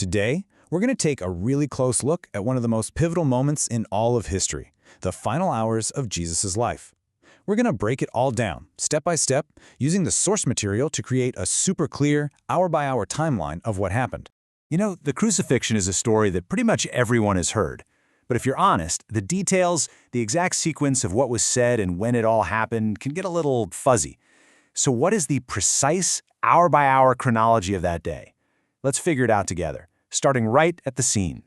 Today, we're going to take a really close look at one of the most pivotal moments in all of history, the final hours of Jesus' life. We're going to break it all down, step by step, using the source material to create a super clear, hour-by-hour timeline of what happened. You know, the crucifixion is a story that pretty much everyone has heard. But if you're honest, the details, the exact sequence of what was said and when it all happened can get a little fuzzy. So what is the precise hour-by-hour chronology of that day? Let's figure it out together, starting right at the scene.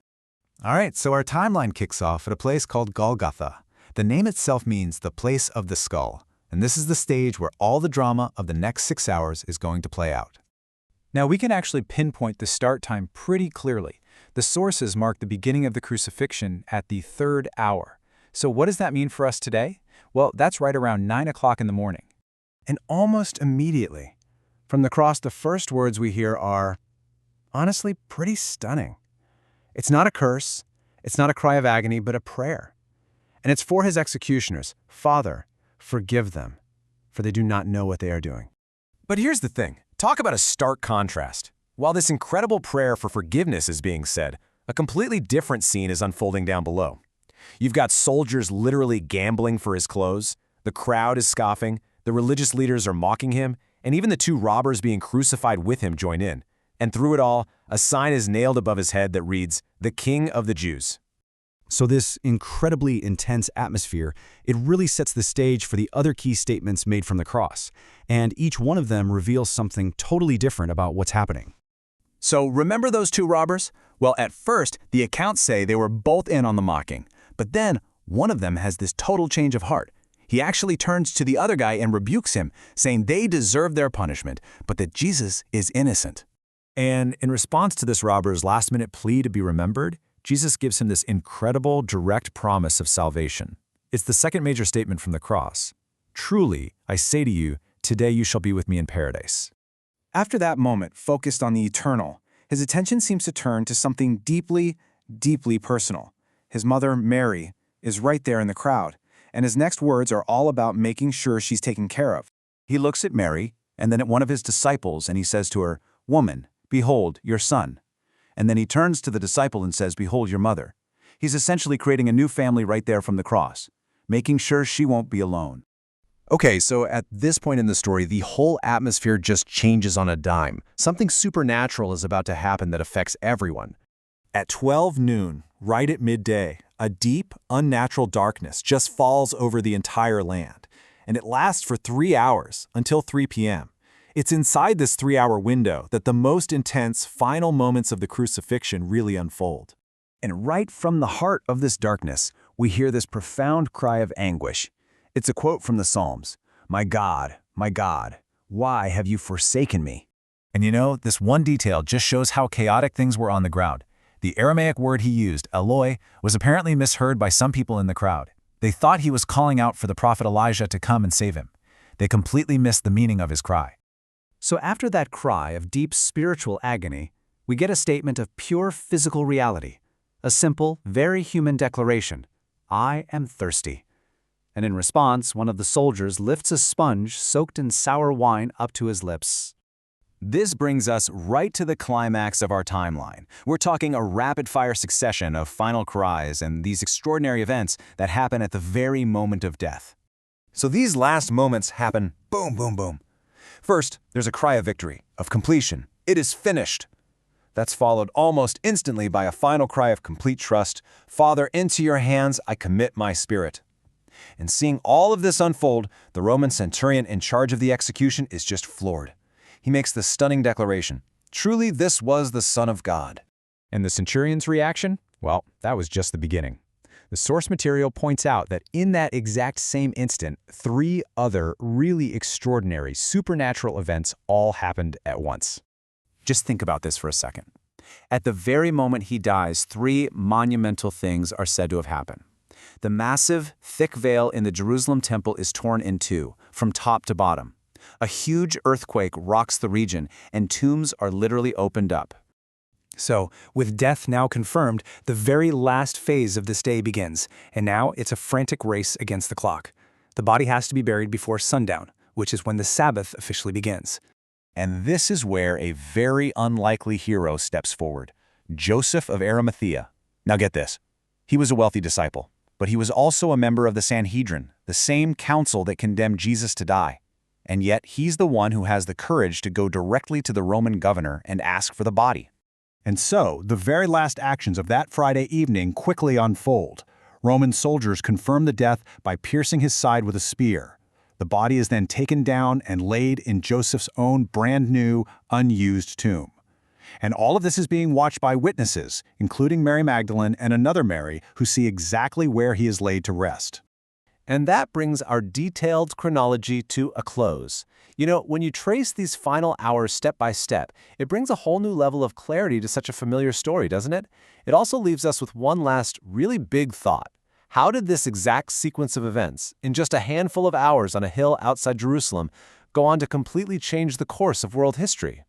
All right, so our timeline kicks off at a place called Golgotha. The name itself means the place of the skull, and this is the stage where all the drama of the next 6 hours is going to play out. Now, we can actually pinpoint the start time pretty clearly. The sources mark the beginning of the crucifixion at the 3rd hour. So what does that mean for us today? Well, that's right around 9 o'clock in the morning. And almost immediately, from the cross, the first words we hear are, honestly, pretty stunning. It's not a curse, it's not a cry of agony, but a prayer. And it's for his executioners. Father, forgive them, for they do not know what they are doing. But here's the thing. Talk about a stark contrast. While this incredible prayer for forgiveness is being said, a completely different scene is unfolding down below. You've got soldiers literally gambling for his clothes, the crowd is scoffing, the religious leaders are mocking him, and even the 2 robbers being crucified with him join in. And through it all, a sign is nailed above his head that reads, "The King of the Jews." So this incredibly intense atmosphere, it really sets the stage for the other key statements made from the cross, and each one of them reveals something totally different about what's happening. So remember those 2 robbers? Well, at first, the accounts say they were both in on the mocking, but then one of them has this total change of heart. He actually turns to the other guy and rebukes him, saying they deserve their punishment, but that Jesus is innocent. And in response to this robber's last-minute plea to be remembered, Jesus gives him this incredible, direct promise of salvation. It's the second major statement from the cross. Truly, I say to you, today you shall be with me in paradise. After that moment focused on the eternal, his attention seems to turn to something deeply, deeply personal. His mother, Mary, is right there in the crowd, and his next words are all about making sure she's taken care of. He looks at Mary, and then at one of his disciples, and he says to her, "Woman, behold, your son." And then he turns to the disciple and says, "Behold your mother." He's essentially creating a new family right there from the cross, making sure she won't be alone. Okay, so at this point in the story, the whole atmosphere just changes on a dime. Something supernatural is about to happen that affects everyone. At 12 noon, right at midday, a deep, unnatural darkness just falls over the entire land, and it lasts for 3 hours, until 3 p.m. It's inside this 3-hour window that the most intense final moments of the crucifixion really unfold. And right from the heart of this darkness, we hear this profound cry of anguish. It's a quote from the Psalms, my God, why have you forsaken me?" And you know, this one detail just shows how chaotic things were on the ground. The Aramaic word he used, Eloi, was apparently misheard by some people in the crowd. They thought he was calling out for the prophet Elijah to come and save him. They completely missed the meaning of his cry. So after that cry of deep spiritual agony, we get a statement of pure physical reality, a simple, very human declaration, I am thirsty. And in response, one of the soldiers lifts a sponge soaked in sour wine up to his lips. This brings us right to the climax of our timeline. We're talking a rapid-fire succession of final cries and these extraordinary events that happen at the very moment of death. So these last moments happen boom, boom, boom. First, there's a cry of victory, of completion. It is finished. That's followed almost instantly by a final cry of complete trust. Father, into your hands I commit my spirit. And seeing all of this unfold, the Roman centurion in charge of the execution is just floored. He makes the stunning declaration, truly this was the Son of God. And the centurion's reaction? Well, that was just the beginning. The source material points out that in that exact same instant, 3 other really extraordinary supernatural events all happened at once. Just think about this for a second. At the very moment he dies, 3 monumental things are said to have happened. The massive, thick veil in the Jerusalem temple is torn in 2, from top to bottom. A huge earthquake rocks the region, and tombs are literally opened up. So, with death now confirmed, the very last phase of this day begins, and now it's a frantic race against the clock. The body has to be buried before sundown, which is when the Sabbath officially begins. And this is where a very unlikely hero steps forward. Joseph of Arimathea. Now get this. He was a wealthy disciple, but he was also a member of the Sanhedrin, the same council that condemned Jesus to die. And yet he's the one who has the courage to go directly to the Roman governor and ask for the body. And so, the very last actions of that Friday evening quickly unfold. Roman soldiers confirm the death by piercing his side with a spear. The body is then taken down and laid in Joseph's own brand new, unused tomb. And all of this is being watched by witnesses, including Mary Magdalene and another Mary, who see exactly where he is laid to rest. And that brings our detailed chronology to a close. You know, when you trace these final hours step by step, it brings a whole new level of clarity to such a familiar story, doesn't it? It also leaves us with one last really big thought. How did this exact sequence of events, in just a handful of hours on a hill outside Jerusalem, go on to completely change the course of world history?